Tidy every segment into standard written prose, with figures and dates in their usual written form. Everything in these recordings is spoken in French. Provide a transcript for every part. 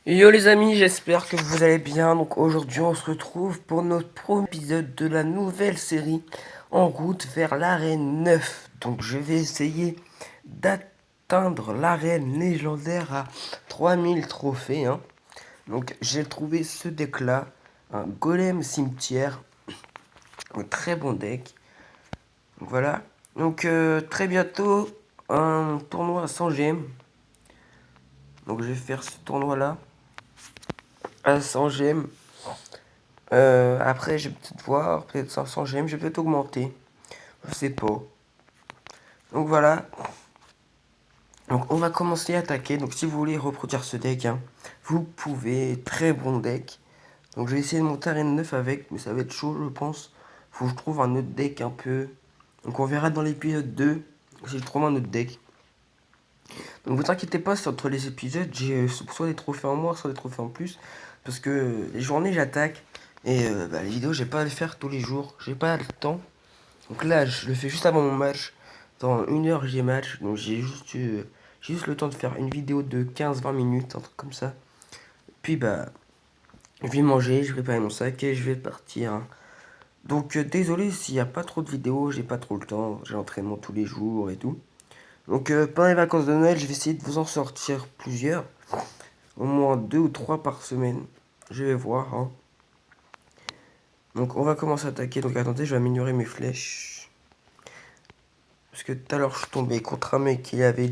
Yo les amis, j'espère que vous allez bien. Donc aujourd'hui on se retrouve pour notre premier épisode de la nouvelle série En route vers l'arène 9. Donc je vais essayer d'atteindre l'arène légendaire à 3000 trophées. Donc j'ai trouvé ce deck là, un golem cimetière, un très bon deck. Donc voilà. Donc très bientôt un tournoi à 100 gemmes. Donc je vais faire ce tournoi là à 100 gemmes. Après, je vais peut-être voir, peut-être 500 gemmes, je vais peut-être augmenter. Je sais pas. Donc voilà. Donc on va commencer à attaquer. Donc si vous voulez reproduire ce deck, vous pouvez. Très bon deck. Donc je vais essayer de monter arène 9 avec, mais ça va être chaud, je pense. Faut que je trouve un autre deck un peu. Donc on verra dans l'épisode 2 si je trouve un autre deck. Donc vous inquiétez pas, c'est entre les épisodes, j'ai soit des trophées en moins, soit des trophées en plus. Parce que les journées, j'attaque. Et les vidéos, j'ai pas à les faire tous les jours. J'ai pas le temps. Donc là, je le fais juste avant mon match. Dans 1 heure, j'ai match. Donc j'ai juste le temps de faire une vidéo de 15-20 minutes, un truc comme ça. Puis je vais manger, je vais préparer mon sac et je vais partir. Donc désolé s'il n'y a pas trop de vidéos, j'ai pas trop le temps. J'ai l'entraînement tous les jours et tout. Donc pendant les vacances de Noël, je vais essayer de vous en sortir plusieurs. Au moins 2 ou 3 par semaine. Je vais voir. Donc on va commencer à attaquer. Donc attendez, je vais améliorer mes flèches. Parce que tout à l'heure, je suis tombé contre un mec qui avait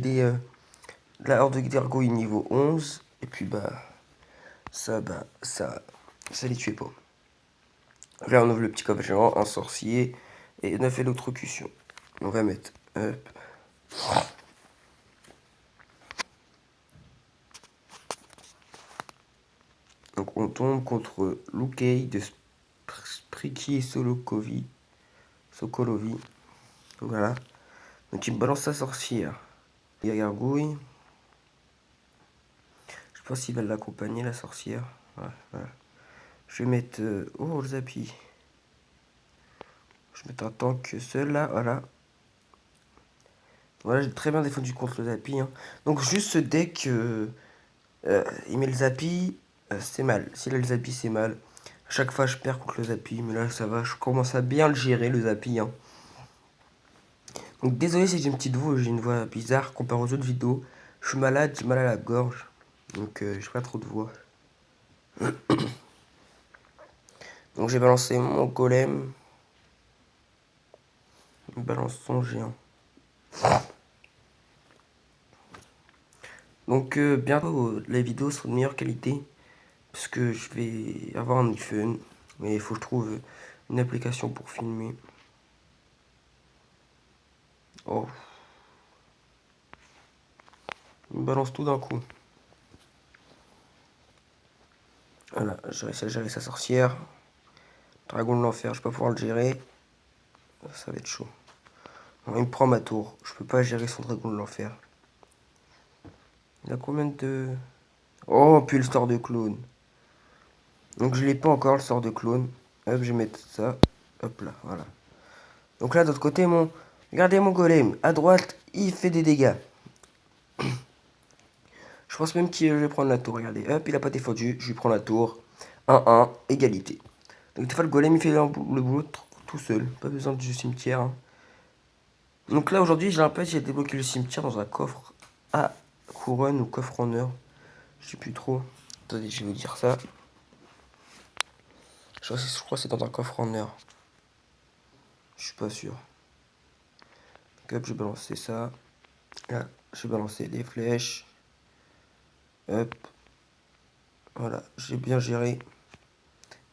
la horde de gargouilles niveau 11. Et puis ça les tuait pas. Là, on ouvre le petit coffre géant, un sorcier et 9 électrocutions. On va mettre. Hop. Donc on tombe contre Lukei de Spriki et Solokovi. Sokolovi. Voilà. Donc il me balance sa sorcière. Il y a gargouille. Je pense qu'il va l'accompagner, la sorcière. Voilà. Je vais mettre. Oh, le Zapi. Je vais mettre un tank seul là, voilà. Voilà, j'ai très bien défendu contre le Zapi. Donc juste ce deck, il met le Zapi, c'est mal. S'il a le Zapi, c'est mal. À chaque fois, je perds contre le Zapi, mais là, ça va. Je commence à bien le gérer, le Zapi. Donc désolé si j'ai une petite voix, j'ai une voix bizarre comparé aux autres vidéos. Je suis malade, j'ai mal à la gorge. Donc j'ai pas trop de voix. Donc j'ai balancé mon golem. Il balance son géant. Donc bientôt, les vidéos seront de meilleure qualité. Parce que je vais avoir un iPhone. Mais il faut que je trouve une application pour filmer. Oh. Il me balance tout d'un coup. Voilà, j'ai réussi à gérer sa sorcière. Dragon de l'enfer, je vais pas pouvoir le gérer. Ça va être chaud. Non, il me prend ma tour. Je peux pas gérer son dragon de l'enfer. Il a combien de... Oh, puis le sort de clone. Donc je l'ai pas encore, le sort de clone. Hop, je vais mettre ça. Hop là, voilà. Donc là, d'autre côté, regardez mon golem. À droite, il fait des dégâts. Je pense même qu'il va prendre la tour. Regardez, hop, il a pas défendu. Je lui prends la tour. 1-1, égalité. Donc des fois, le golem, il fait le boulot tout seul. Pas besoin du cimetière. Donc là, aujourd'hui, j'ai l'impression que j'ai débloqué le cimetière dans un coffre à couronne ou coffre en or. Je sais plus trop. Attendez, je vais vous dire ça. Je crois que c'est dans un coffre en or. Je suis pas sûr. Donc hop, je vais balancer ça. Là, je vais balancer des flèches. Hop. Voilà, j'ai bien géré.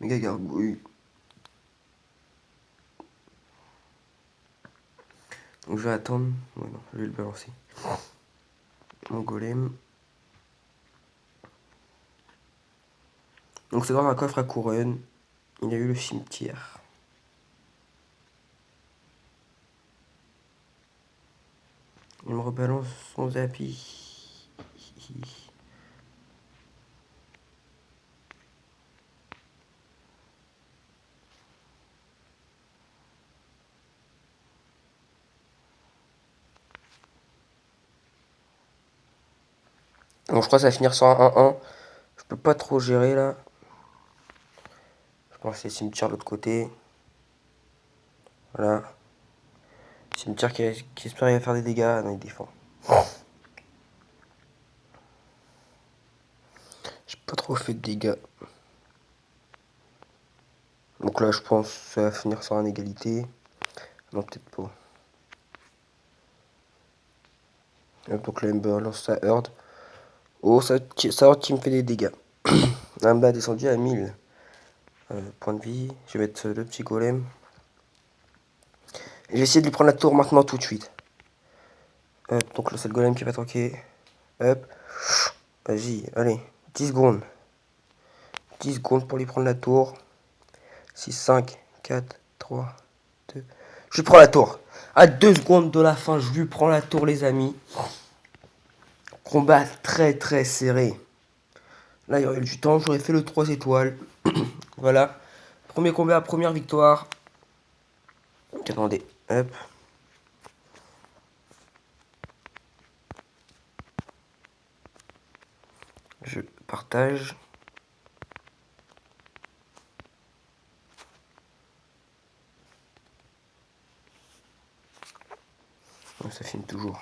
Méga gargouille. Donc je vais attendre. Ouais, non, je vais le balancer. Mon golem. Donc c'est dans un coffre à couronne. Il y a eu le cimetière. Il me rebalance son zapi. Donc je crois que ça va finir sur un 1-1. peux pas trop gérer là. Je pense que c'est cimetière de l'autre côté. Voilà. Cimetière qui espère qu'il va faire des dégâts. Non, il défend. J'ai pas trop fait de dégâts. Donc là, je pense que ça va finir sur une égalité. Non, peut-être pas. Donc là, Ember lance sa horde. Oh, sa horde qui me fait des dégâts. L'Amba a descendu à 1000 points de vie. Je vais mettre le petit golem. Et je vais essayer de lui prendre la tour maintenant tout de suite. Hop, donc là, c'est le golem qui va tanker. Hop. Vas-y, allez. 10 secondes. 10 secondes pour lui prendre la tour. 6, 5, 4, 3, 2. Je lui prends la tour. À 2 secondes de la fin, je lui prends la tour, les amis. Combat très très serré. Là, il y aurait eu du temps, j'aurais fait le 3 étoiles. Voilà. Premier combat, première victoire. Attendez, hop. Je partage. Donc, ça filme toujours.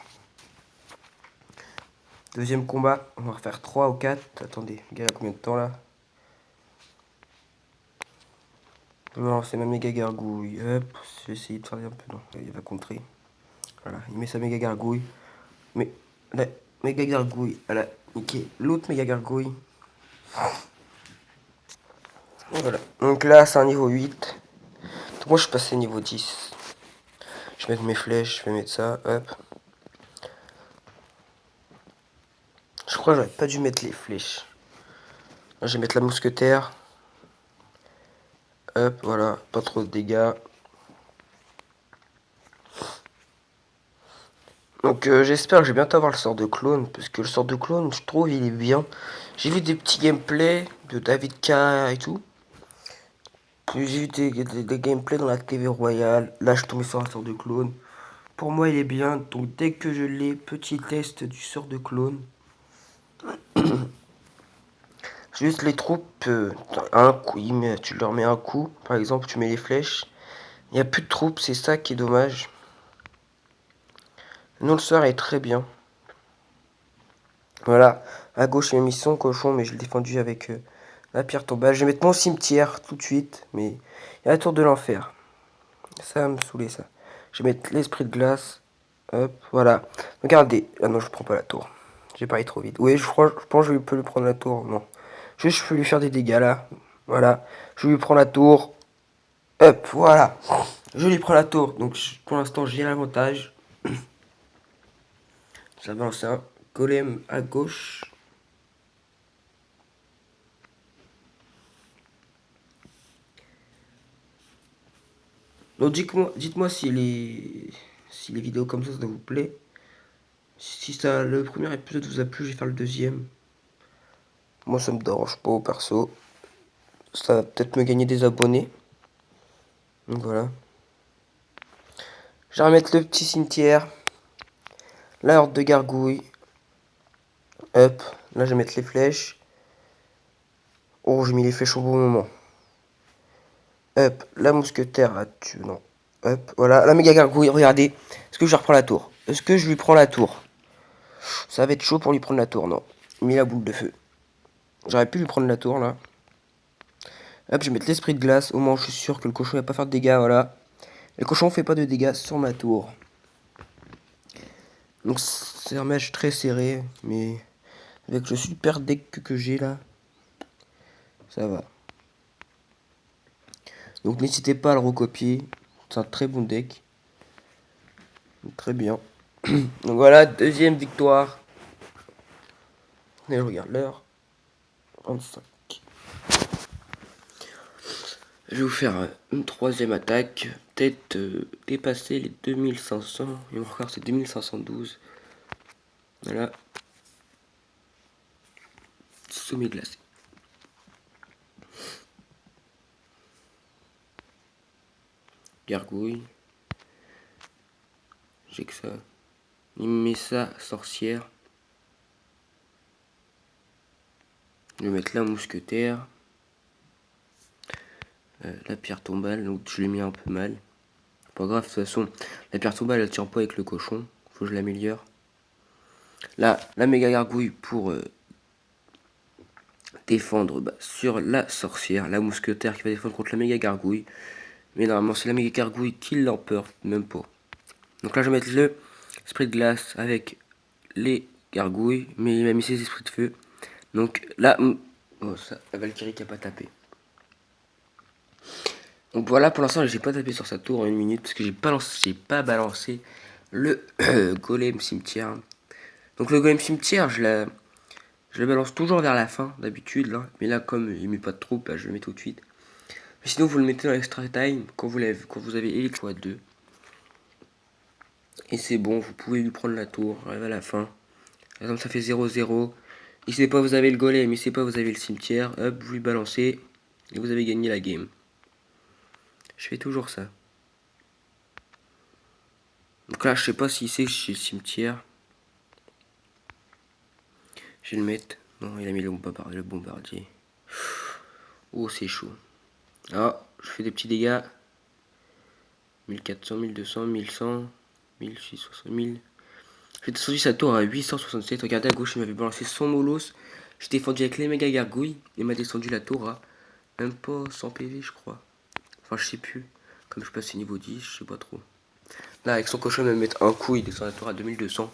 Deuxième combat, on va refaire 3 ou 4. Attendez, il y a combien de temps là? Je vais lancer ma méga gargouille. Hop, je vais essayer de faire un peu. Non, il va contrer. Voilà, il met sa méga gargouille. Mais la méga gargouille, elle a niqué l'autre méga gargouille. Voilà, donc là c'est un niveau 8. Donc moi je suis passé niveau 10. Je vais mettre mes flèches, je vais mettre ça, hop. Je crois que j'aurais pas dû mettre les flèches. Là, je vais mettre la mousquetaire. Hop, voilà, pas trop de dégâts. Donc j'espère que je vais bientôt avoir le sort de clone. Parce que le sort de clone, je trouve, il est bien. J'ai vu des petits gameplays de David K et tout. J'ai vu des gameplays dans la TV Royale. Là, je suis tombé sur un sort de clone. Pour moi, il est bien. Donc dès que je l'ai, petit test du sort de clone. Juste les troupes, un coup, tu leur mets un coup. Par exemple, tu mets les flèches. Il n'y a plus de troupes, c'est ça qui est dommage. Non, le sort est très bien. Voilà, à gauche, il m'a mis son cochon, mais je l'ai défendu avec la pierre tombale. Je vais mettre mon cimetière tout de suite, mais il y a la tour de l'enfer. Ça va me saouler, ça. Je vais mettre l'esprit de glace. Hop, voilà. Regardez. Ah non, je prends pas la tour. J'ai parlé trop vite. Oui, je pense que je peux lui prendre la tour. Non. Juste, je peux lui faire des dégâts, là. Voilà. Je lui prends la tour. Hop, voilà. Je lui prends la tour. Donc, pour l'instant, j'ai l'avantage. Ça va lancer un golem à gauche. Donc dites-moi si les vidéos comme ça vous plaît. Si ça, le premier épisode vous a plu, je vais faire le deuxième. Moi ça me dérange pas au perso. Ça va peut-être me gagner des abonnés. Donc voilà. Je vais remettre le petit cimetière. La horde de gargouilles. Hop. Là je vais mettre les flèches. Oh, j'ai mis les flèches au bon moment. Hop. La mousquetaire a tué. Non. Hop. Voilà. La méga gargouille. Regardez. Est-ce que je reprends la tour? Est-ce que je lui prends la tour? Ça va être chaud pour lui prendre la tour. Non. Il met la boule de feu. J'aurais pu lui prendre la tour là. Hop, je vais mettre l'esprit de glace. Au moins, je suis sûr que le cochon va pas faire de dégâts. Voilà. Le cochon fait pas de dégâts sur ma tour. Donc, c'est un match très serré. Mais avec le super deck que j'ai là, ça va. Donc, n'hésitez pas à le recopier. C'est un très bon deck. Très bien. Donc, voilà, deuxième victoire. Et je regarde l'heure. 25. Je vais vous faire une troisième attaque. Peut-être dépasser les 2500. Et mon record c'est 2512. Voilà. Sommet glacé. Gargouille. J'ai que ça. Il me met ça, sorcière. Je vais mettre la mousquetaire. La pierre tombale, donc je l'ai mis un peu mal. Pas grave, de toute façon, la pierre tombale elle tient pas avec le cochon. Faut que je l'améliore. Là, la méga gargouille pour défendre sur la sorcière. La mousquetaire qui va défendre contre la méga gargouille. Mais normalement, c'est la méga gargouille qui l'emporte, même pas. Donc là, je vais mettre le esprit de glace avec les gargouilles. Mais il m'a mis ses esprits de feu. Donc là, oh, ça, la Valkyrie qui a pas tapé. Donc voilà, pour l'instant, j'ai pas tapé sur sa tour en 1 minute parce que j'ai pas balancé le golem cimetière. Donc le golem cimetière, je le balance toujours vers la fin d'habitude là, mais là comme il met pas de troupes, je le mets tout de suite. Mais sinon vous le mettez dans l'extra time quand vous avez Elixir 2. Et c'est bon, vous pouvez lui prendre la tour, arrive à la fin. Par exemple ça fait 0-0. Il sait pas vous avez le golem, il sait pas vous avez le cimetière, hop, vous lui balancez et vous avez gagné la game. Je fais toujours ça. Donc là je sais pas si c'est chez le cimetière. Je vais le mettre. Non, il a mis le bombardier. Oh, c'est chaud. Ah, je fais des petits dégâts. 1400, 1200, 1100, 1600, 1000. J'ai descendu sa tour à 867. Regardez à gauche, il m'avait balancé son molos. J'ai défendu avec les méga gargouilles. Il m'a descendu la tour à même pas 100 PV, je crois. Enfin, je sais plus. Comme je passe niveau 10, je sais pas trop. Là, avec son cochon, il va me mettre un coup. Il descend la tour à 2200.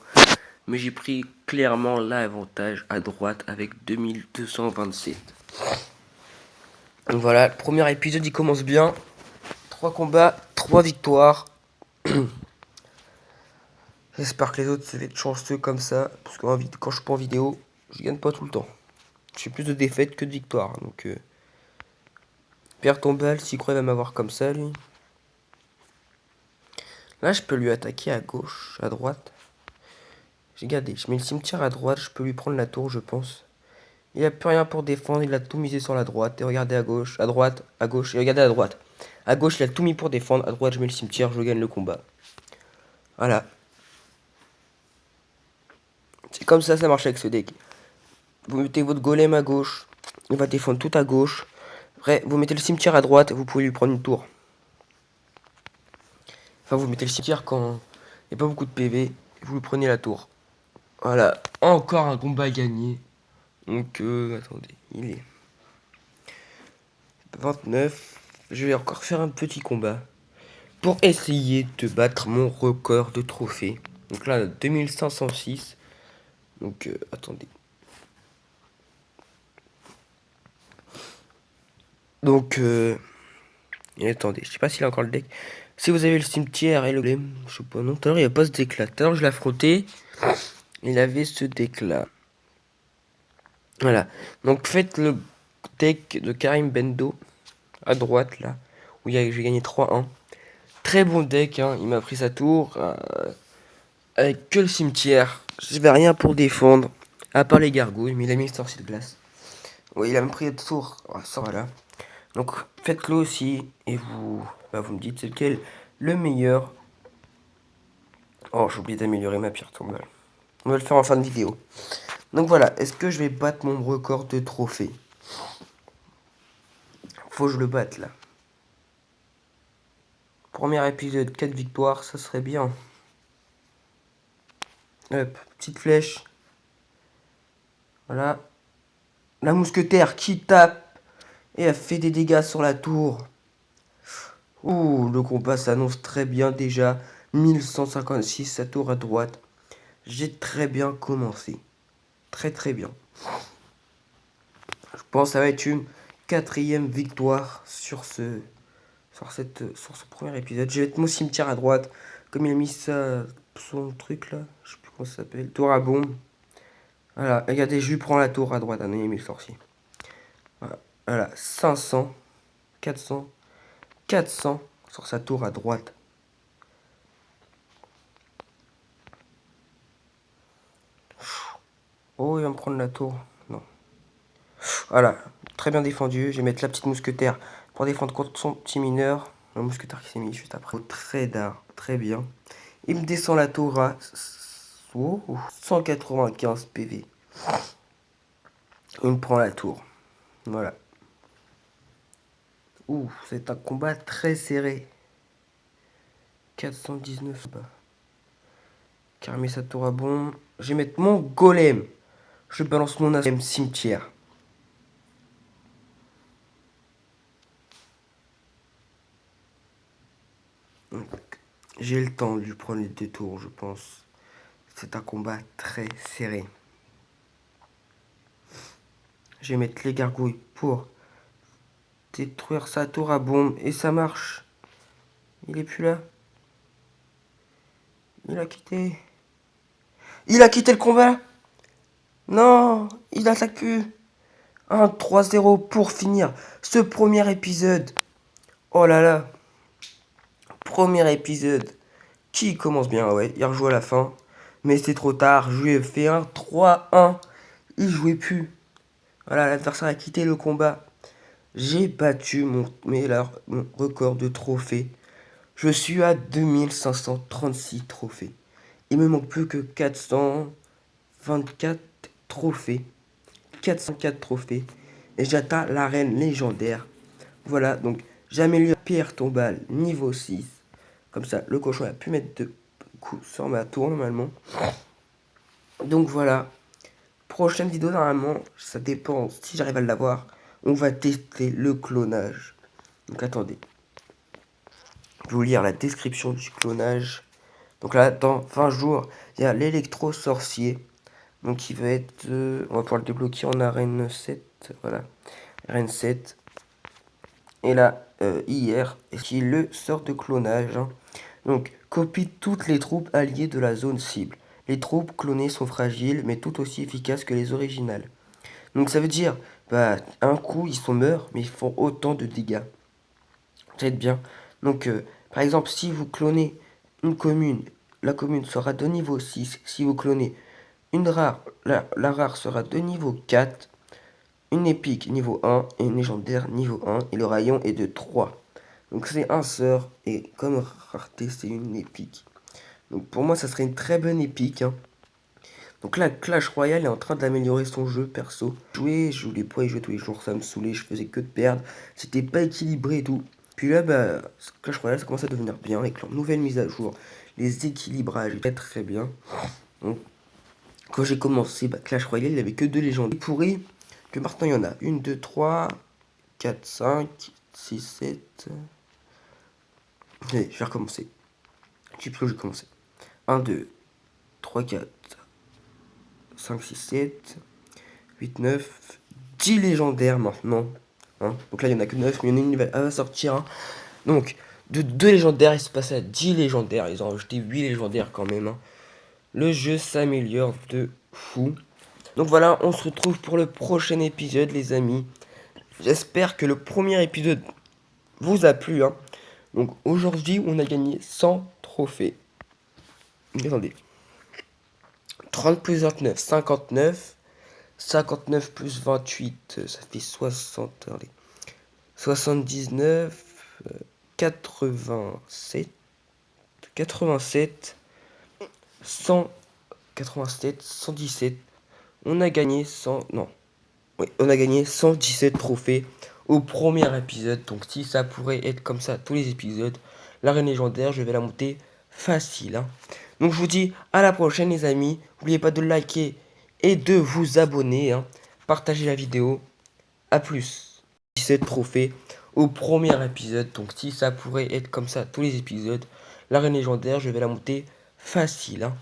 Mais j'ai pris clairement l'avantage à droite avec 2227. Donc voilà, le premier épisode il commence bien. 3 combats, 3 victoires. J'espère que les autres ça va être chanceux comme ça. Parce que quand je suis pas en vidéo, je gagne pas tout le temps. J'ai plus de défaites que de victoires. Donc Pierre Tombal, s'il croit il va m'avoir comme ça lui. Là je peux lui attaquer à gauche, à droite. J'ai gardé, je mets le cimetière à droite, je peux lui prendre la tour je pense. Il a plus rien pour défendre, il a tout misé sur la droite. Et regardez à gauche, à droite, à gauche, et regardez à droite. À gauche, il a tout mis pour défendre. À droite, je mets le cimetière, je gagne le combat. Voilà. C'est comme ça marche avec ce deck. Vous mettez votre golem à gauche. Il va défendre tout à gauche. Après, vous mettez le cimetière à droite. Vous pouvez lui prendre une tour. Enfin, vous mettez le cimetière quand il n'y a pas beaucoup de PV. Et vous lui prenez la tour. Voilà. Encore un combat gagné. Donc, attendez. Il est 29. Je vais encore faire un petit combat. Pour essayer de battre mon record de trophées. Donc là, 2506. Donc, attendez. Donc, et attendez, je sais pas s'il a encore le deck. Si vous avez le cimetière et le golem, je sais pas, non, tout à l'heure il n'y a pas ce deck là. Tout à l'heure je l'ai affronté, il avait ce deck là. Voilà. Donc faites le deck de Karim Bendo à droite là, où j'ai gagné 3-1. Très bon deck, hein. Il m'a pris sa tour avec que le cimetière. Je vais rien pour défendre, à part les gargouilles, mais il a mis le sorcier de glace. Oui, il a même pris la tour. Voilà. Donc faites-le aussi et vous me dites c'est lequel le meilleur. Oh, j'ai oublié d'améliorer ma pierre tombale. On va le faire en fin de vidéo. Donc voilà, est-ce que je vais battre mon record de trophée? Faut que je le batte là. Premier épisode, 4 victoires, ça serait bien. Hop, petite flèche. Voilà. La mousquetaire qui tape et a fait des dégâts sur la tour. Ouh, le combat s'annonce très bien déjà. 1156, sa tour à droite. J'ai très bien commencé. Très bien. Je pense que ça va être une 4e victoire sur ce premier épisode. Je vais mettre mon cimetière à droite. Comme il a mis son truc là. Je sais plus comment ça s'appelle. Tour à bombe. Voilà. Regardez, je lui prends la tour à droite. Ah non, il a mis le sorcier. Voilà. 500. 400. 400 sur sa tour à droite. Oh, il va me prendre la tour. Non. Voilà. Très bien défendu. Je vais mettre la petite mousquetaire pour défendre contre son petit mineur. Le mousquetaire qui s'est mis juste après. Oh, très d'art. Très bien. Il me descend la tour à 195 PV. On prend la tour. Voilà. Ouh, c'est un combat très serré. 419 bas. Carmer sa tour à bombe. Je vais mettre mon golem. Je balance mon as cimetière. J'ai le temps de lui prendre les 2 tours, je pense. C'est un combat très serré. Je vais mettre les gargouilles pour détruire sa tour à bombe. Et ça marche. Il est plus là. Il a quitté. Il a quitté le combat. Non, il attaque plus. 1-3-0 pour finir ce premier épisode. Oh là là. Premier épisode qui commence bien, ouais. Il rejoue à la fin. Mais c'est trop tard. Je lui ai fait un 3-1. Il jouait plus. Voilà, l'adversaire a quitté le combat. J'ai battu mon record de trophées. Je suis à 2536 trophées. Il me manque plus que 424 trophées. 404 trophées. Et j'atteins l'arène légendaire. Voilà, donc j'améliore pierre tombale niveau 6. Comme ça, le cochon a pu mettre 2 coups sur ma tour normalement. Donc voilà. Prochaine vidéo normalement, ça dépend si j'arrive à l'avoir. On va tester le clonage. Donc attendez. Je vais vous lire la description du clonage. Donc là, dans 20 jours, il y a l'électro-sorcier. Donc il va être... on va pouvoir le débloquer en arène 7. Voilà. Arène 7. Et là, hier, qui est le sort de clonage. Hein. Donc, copie toutes les troupes alliées de la zone cible. Les troupes clonées sont fragiles, mais tout aussi efficaces que les originales. Donc ça veut dire, bah, un coup, ils sont morts, mais ils font autant de dégâts. Ça va être bien. Donc, par exemple, si vous clonez une commune, la commune sera de niveau 6. Si vous clonez une rare, la rare sera de niveau 4. Une épique niveau 1 et une légendaire niveau 1. Et le rayon est de 3. Donc c'est un sort. Et comme rareté, c'est une épique. Donc pour moi, ça serait une très bonne épique. Hein. Donc là, Clash Royale est en train d'améliorer son jeu perso. Je voulais pas y jouer tous les jours, ça me saoulait, je faisais que de perdre. C'était pas équilibré et tout. Puis là, bah, Clash Royale, ça commence à devenir bien avec leur nouvelle mise à jour. Les équilibrages étaient très bien. Donc, quand j'ai commencé, bah, Clash Royale, il n'y avait que 2 légendes. Pourri, que maintenant il y en a 1, 2, 3, 4, 5, 6, 7. Allez, je vais recommencer. Je sais plus où j'ai commencé. 1, 2, 3, 4, 5, 6, 7, 8, 9, 10 légendaires maintenant. Hein. Donc là, il n'y en a que 9, mais il y en a une nouvelle. Elle va sortir. Hein. Donc, de 2 légendaires, il se passe à 10 légendaires. Ils ont rajouté 8 légendaires quand même. Hein. Le jeu s'améliore de fou. Donc voilà, on se retrouve pour le prochain épisode, les amis. J'espère que le premier épisode vous a plu. Hein. Donc aujourd'hui, on a gagné 100 trophées. Attendez. 30 plus 29, 59. 59 plus 28, ça fait 60. Allez. 79, 87, 87, 187, 117. On a gagné 100. Non. Oui, on a gagné 117 trophées au premier épisode. Donc si ça pourrait être comme ça tous les épisodes, l'arène légendaire, je vais la monter facile. Hein. Donc je vous dis à la prochaine les amis. N'oubliez pas de liker et de vous abonner. Hein. Partagez la vidéo. A plus. 17 trophées au premier épisode. Donc si ça pourrait être comme ça tous les épisodes, l'arène légendaire, je vais la monter facile. Hein.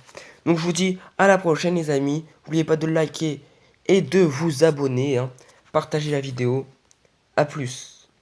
Donc je vous dis à la prochaine les amis. N'oubliez pas de liker et de vous abonner. Hein. Partagez la vidéo. A plus.